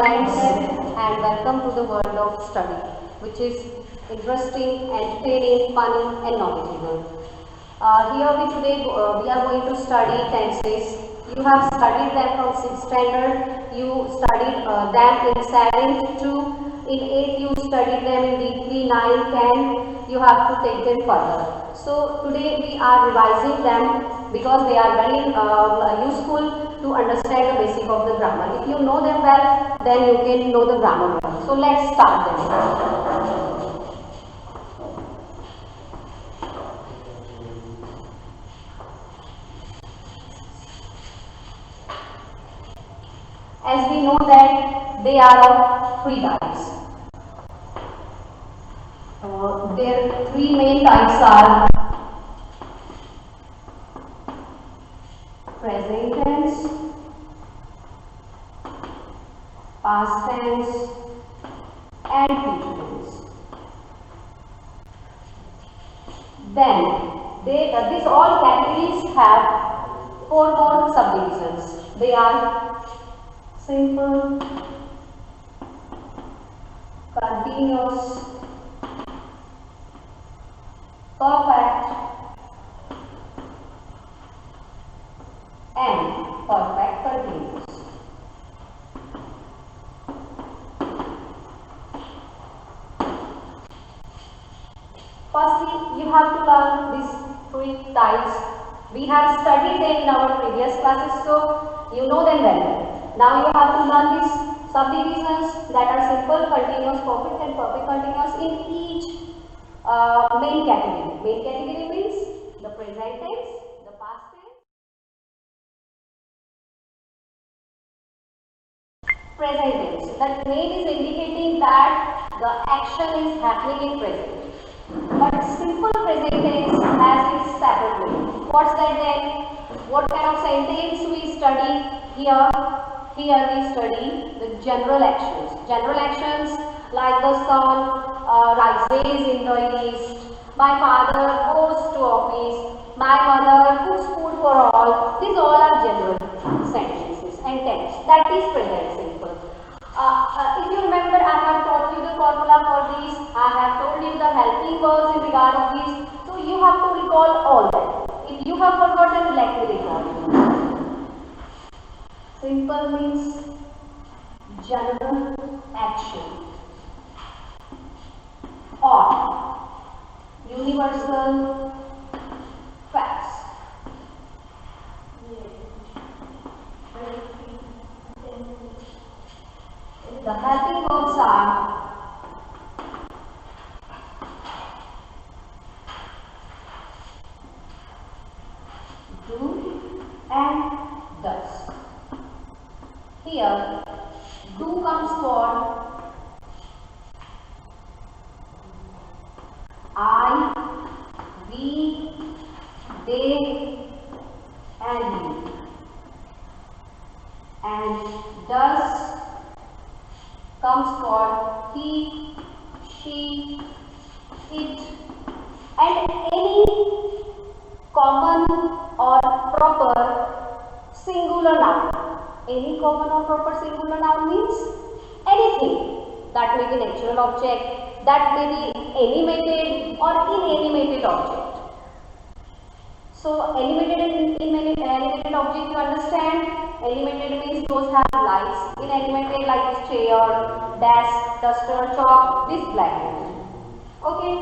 friends, and welcome to the world of study, which is interesting, entertaining, funny, and knowledgeable. Here we are going to study tenses. You have studied them from 6th standard. You studied them in 7th to in 8th. You studied them in deeply 9, 10. You have to take them further. So today we are revising them because they are very useful to understand the basic of the grammar. If you know them well, then you can know the grammar well. So let's start them. As we know that they are of 3 types. Their 3 main types are present tense, past tense, and future tense. Then these all categories have 4 more subdivisions. They are simple, continuous, perfect, and perfect continuous. Firstly, you have to learn these 3 types. We have studied them in our previous classes, so you know them well. Now you have to learn these subdivisions that are simple, continuous, perfect, and perfect continuous in each main category. Main category means the present tense, the past tense. Present tense. That main is indicating that the action is happening in present. But simple present tense has its separate meaning. What's that then? What kind of sentence we study here? Here we study the general actions. General actions like the sun rises in the east, my father goes to office, my mother cooks food for all. These all are general sentences and tense. That is present simple. If you remember, I have taught you the formula for these. I have told you the helping verbs in regard of these. So you have to recall all that. If you have forgotten, let me recall. Simple means general action or universal facts. The helping verbs are do and does. Here, do comes for I, we, they, and you. And does comes for he, she, it, and any common or proper singular noun. Any common or proper singular noun means anything that may be natural object, that may be animated or inanimated object. So animated and inanimated object, you understand? Animated means those have lives. Inanimated like this chair, desk, duster, chalk, this blackboard. Okay.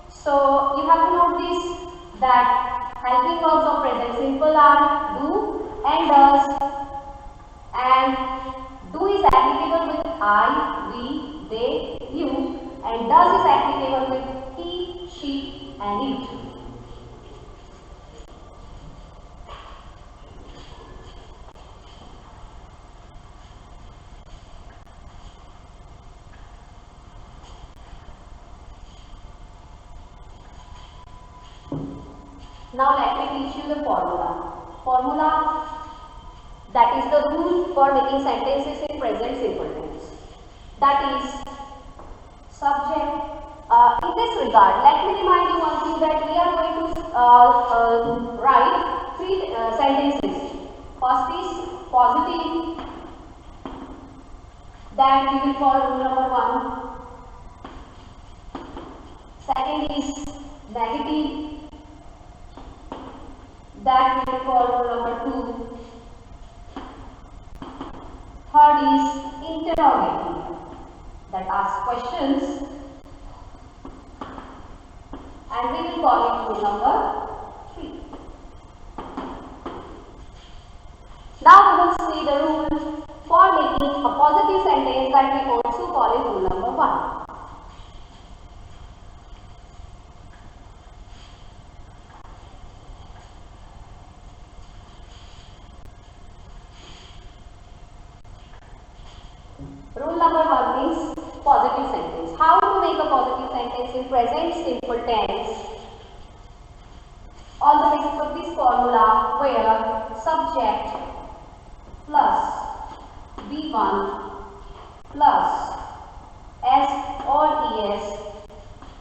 So you have to note this, that helping verbs of present simple are do and does. And do is applicable with I, we, they, you, and does is applicable with he, she, and it. Now let me teach you the formula. Formula, that is the rule for making sentences in present simple tense. That is subject. In this regard, let me remind you one thing, that we are going to write 3 sentences. First is positive, that we will call rule number 1. Second is negative, that we will call rule number 2. Third is interrogative, that asks questions, and we will call it rule number 3. Now we will see the rule for making a positive sentence, that we also call it rule number 1. Rule number 1 means positive sentence. How to make a positive sentence in present simple tense? On the basis of this formula, where subject plus V1 plus S or ES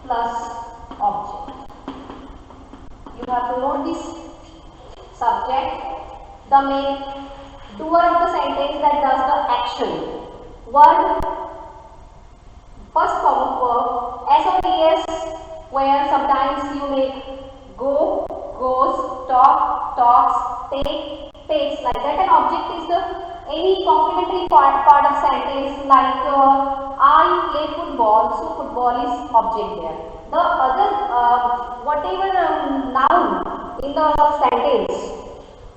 plus object. You have to note this: subject, the main doer of the sentence that does the action. Word, first form of verb, S or ES, where sometimes you make go, goes, talk, talks, take, takes, like that. An object is the any complementary part of sentence, like I play football, so football is object there. The other whatever noun in the sentence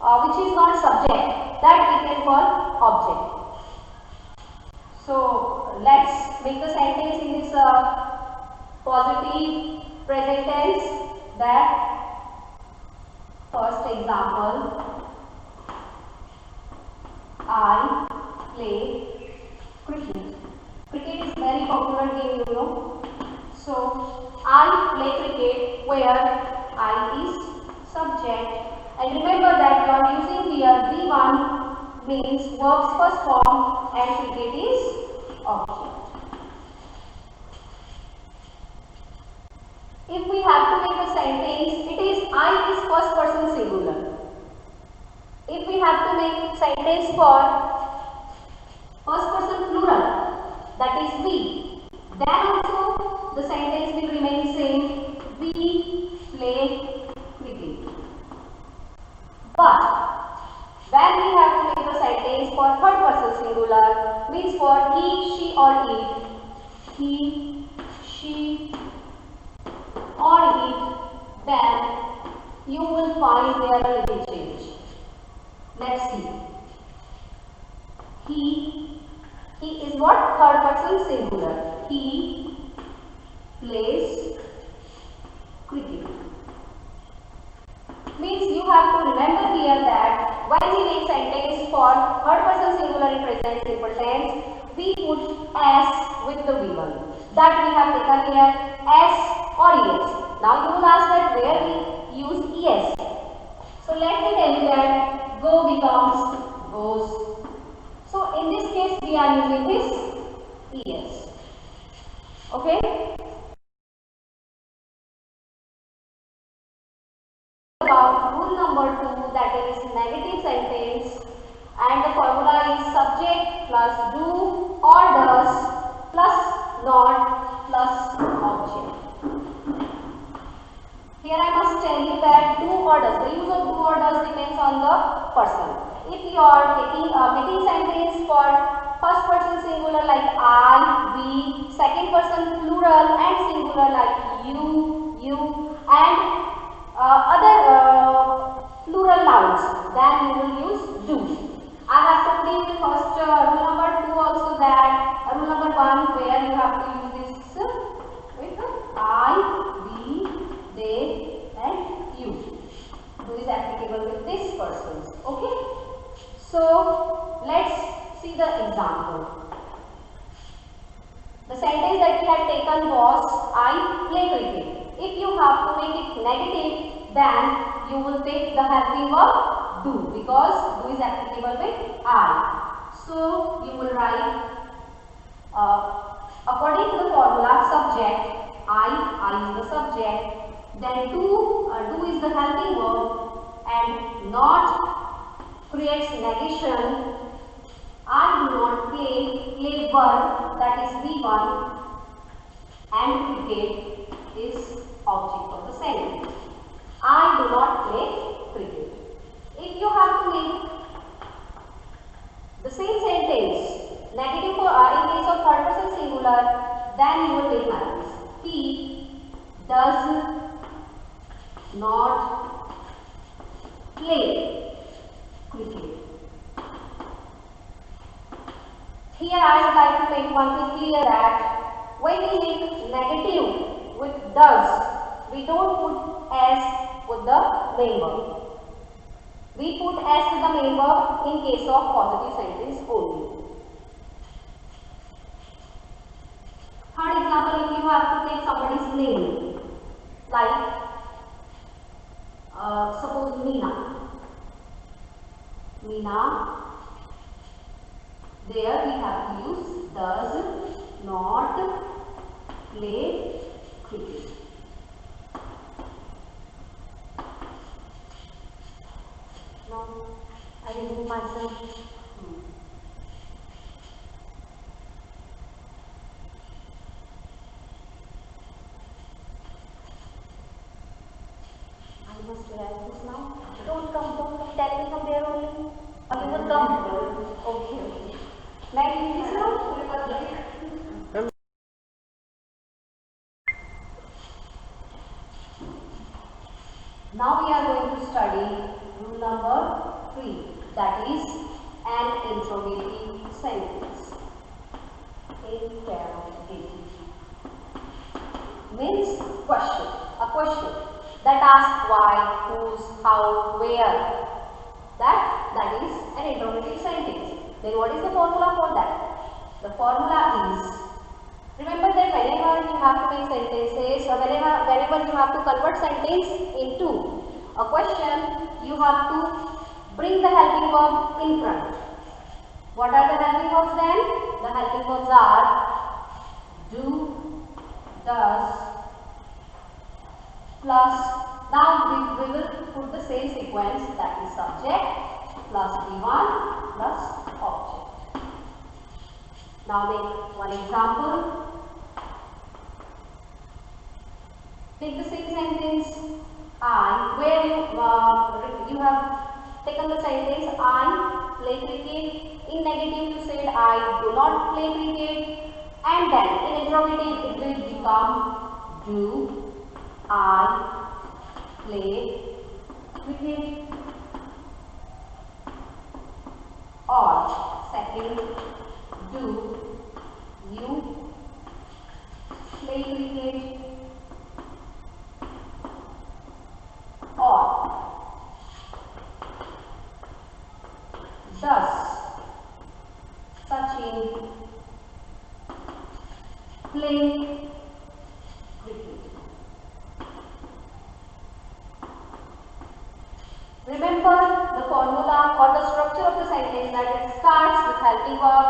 which is not subject, that we can call object. So let's make the sentence in this positive present tense. That first example, I play cricket. Cricket is very popular game, you know. So I play cricket, where I is subject, and remember that you are using here V1 means verb's first form and cricket is object. If we have to make a sentence, it is I is first person singular. If we have to make sentence for first person plural, that is we, then also the sentence will remain same: we play cricket. But when we have to make a sentence for third person singular, means for he, she or it, he, she or it, then you will find there a little change. Let's see. He is what? Third person singular. He plays cricket. Means you have to remember here that when we make sentence for third person singular in present simple tense, we put S with the V1. That we have taken here S or ES. Now you will ask that where we use ES. So let me tell you that go becomes goes. So in this case we are using this ES. Okay? About rule number 2, that is negative sentence, and the formula is subject plus do or does plus not plus object. Here I must tell you that do or does, the use of do or does depends on the person. If you are making sentence for first person singular like I, we, second person plural and singular like you, and other plural nouns, then you will use do. I have told you in first rule number 2 also that rule number 1 where you have to use this with I, we, they and you. Do is applicable with this persons. Okay. So let's see the example. The sentence that we had taken was I play cricket. If you have to make it negative, then you will take the helping verb do, because do is applicable with I. So you will write according to the formula subject, I is the subject, then do is the helping verb, and not creates negation. I do not play verb, that is V1, and cricket is object of the sentence. I do not play cricket. If you have to make the same sentence negative for in case of third person singular, then you will make like this. He does not play cricket. Here I would like to make one thing clear that when we make negative with does, we don't put s with the main verb. We put s with the main verb in case of positive sentence only. Third example, if you have to take somebody's name, like suppose Meena. Meena. There we have to use does not play cricket. Now I remove myself. I must write this now. Don't tell me from there only. Or you will come. Okay. May I read this now? Now we are going to study rule number 3, that is an interrogative sentence. Interrogative means question, a question that asks why, whose, how, where. That is an interrogative sentence. Then what is the formula for that? The formula is, remember that whenever you have to make sentences or whenever you have to convert sentence into a question, you have to bring the helping verb in front. What are the helping verbs then? The helping verbs are do, does, plus, now we will put the same sequence, that is subject plus V1 plus object. Now make one example. Take the same sentence I, where you have taken the sentence I play cricket. In negative you said I do not play cricket, and then in interrogative it will become do I play cricket, or second, do you play cricket, or does Sachin play cricket? Remember the formula or the structure of the sentence, that it starts with helping verb,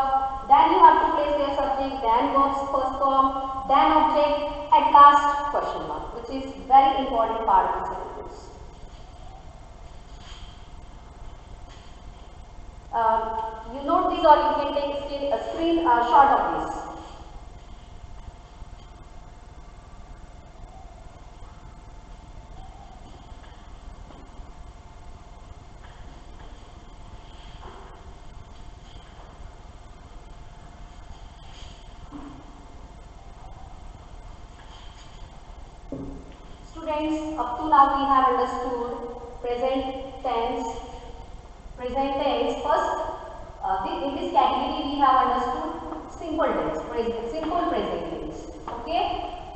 then you have to place their subject, then verb's first form, then object, at last question mark, which is very important part of the sentence. You note this, or you can take a screen shot of this. Students, up to now we have understood present tense. First, in this category we have understood simple tense, simple present tense. Okay,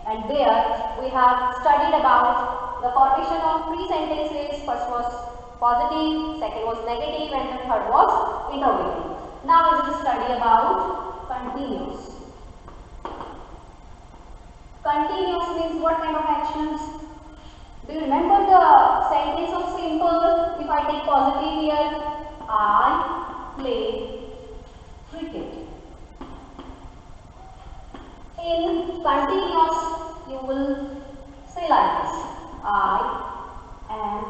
and there we have studied about the formation of three sentences. First was positive, second was negative, and the third was interrogative. Now we will study about continuous. Continuous means what kind of actions? Do you remember the sentence of simple? If I take positive here, I play cricket. In continuous, you will say like this: I am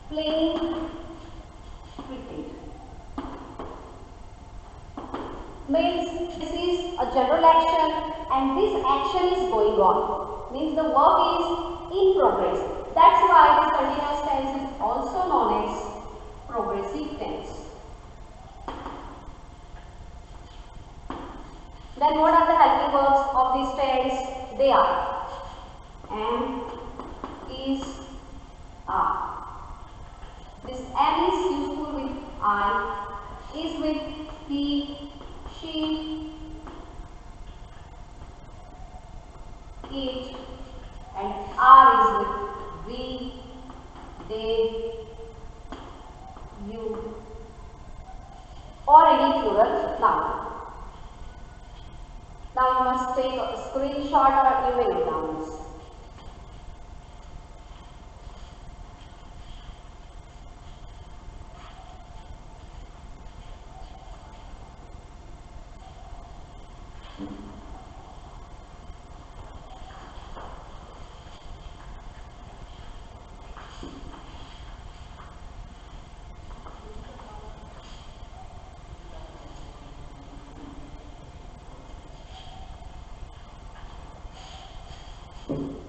playing cricket. means this is a general action and this action is going on, means the work is in progress. That's why this continuous tense is also known as progressive tense. Then what are the helping verbs of this tense? They are am, is, are. This am is useful with I, is with he, she, it, and are is with we, they, you, or any plural noun. Now you must take a screenshot or you may note down this.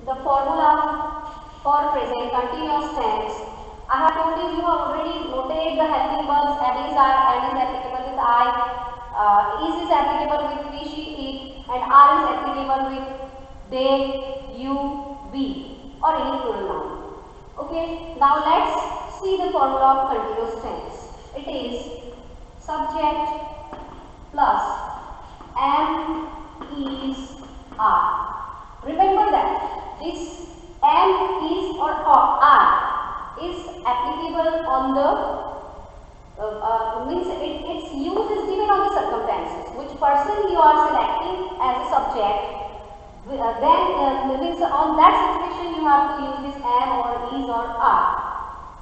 The formula for present continuous tense. I have told you, you have already noted the helping verbs am is, are, am is applicable with I, is applicable with we, she, it, and are is applicable with they, you, we, or any plural noun. Okay, now let's see the formula of continuous tense. It is subject plus am, is, are. Remember that this am, is, or are is applicable on the means its use is given on the circumstances. Which person you are selecting as a subject, then means on that situation you have to use this am or is or are.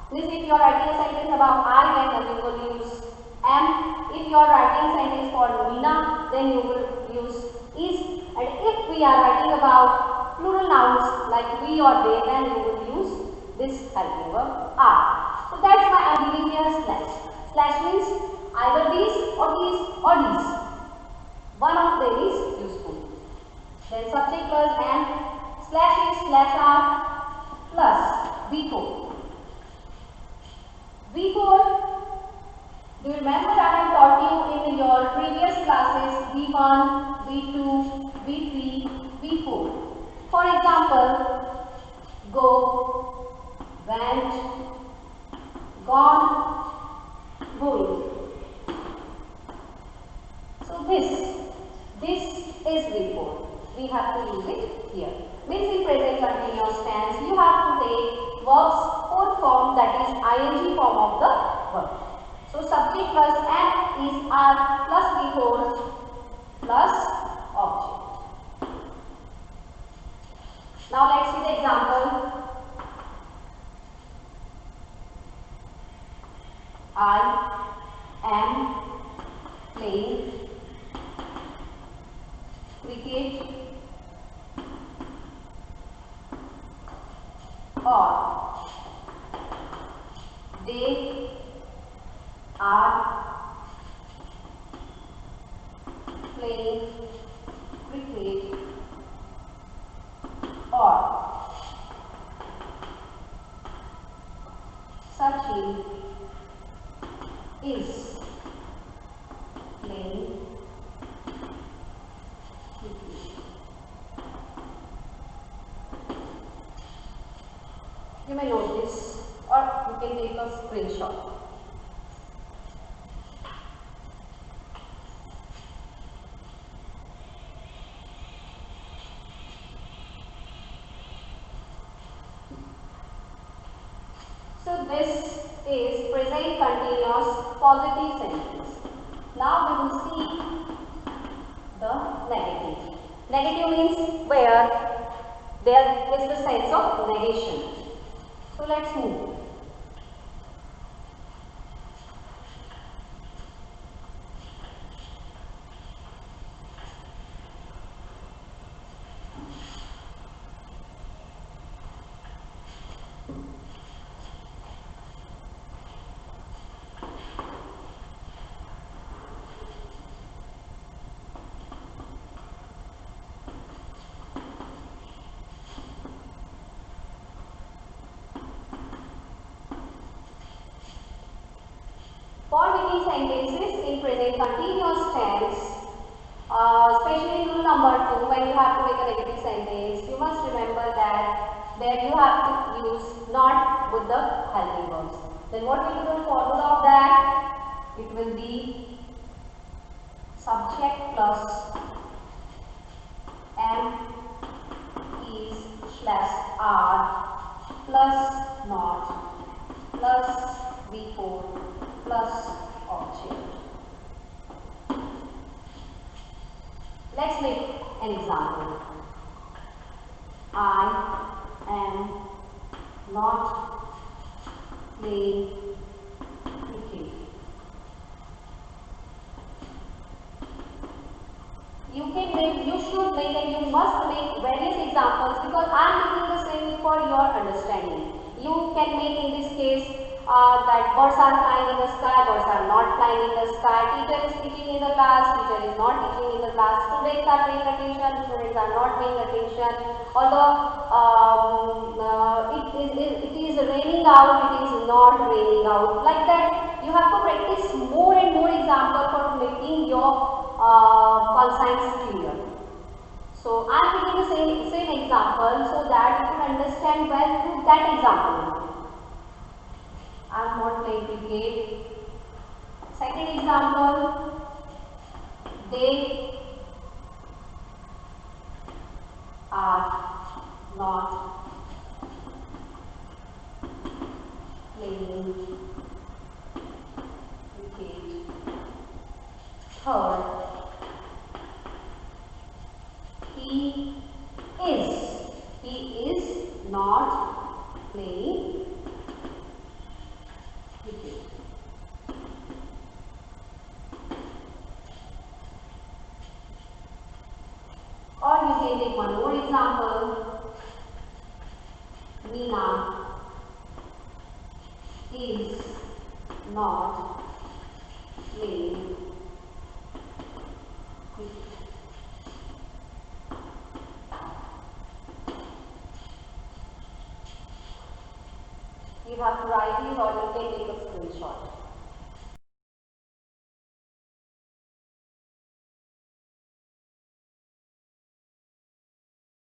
Means if you are writing a sentence about I, then you will use am. If you are writing a sentence for Meena, then you will use is. And if we are writing about plural nouns like we or they, then we will use this helping verb are. So that's why I am giving here slash. Slash means either these or these. One of them is useful. Then subject plus am, slash is slash are plus V4. V4. Do you remember I have taught you in your previous classes V1, V2, V3, V4. For example, go, went, gone, going. So this is V4. We have to use it here. Means in present continuous tense, you have to take verbs fourth form, that is ing form of the verb. So subject plus am is are plus V4 plus object. Now let's see the example. I am playing cricket, or they are playing cricket, or Sachin is playing cricket. You may note this, or you can take a screenshot. So this is present continuous positive sentence. Now we will see the negative. Negative means where there is the sense of negation. So let's move. sentences in present continuous tense, especially rule number 2, when you have to make a negative sentence, you must remember that there you have to use not with the helping verbs. Then what will be the formula of that? It will be subject plus am, is slash are plus not plus before plus object. Let's make an example. I am not playing cricket. You should make and you must make various examples because I am making the same for your understanding. You can make in this case that birds are flying in the sky, birds are not flying in the sky, teacher is teaching in the class, teacher is not teaching in the class, students are paying attention, students are not paying attention, although it is raining out, it is not raining out, like that. You have to practice more and more example for making your concepts clear. So I am giving the same example so that you can understand well through that example. I am not playing cricket. Second example, they are not playing cricket. Third, he is not playing cricket. Or you can take one more example. Meena is not playing cricket. You have to write these or you can take a screenshot.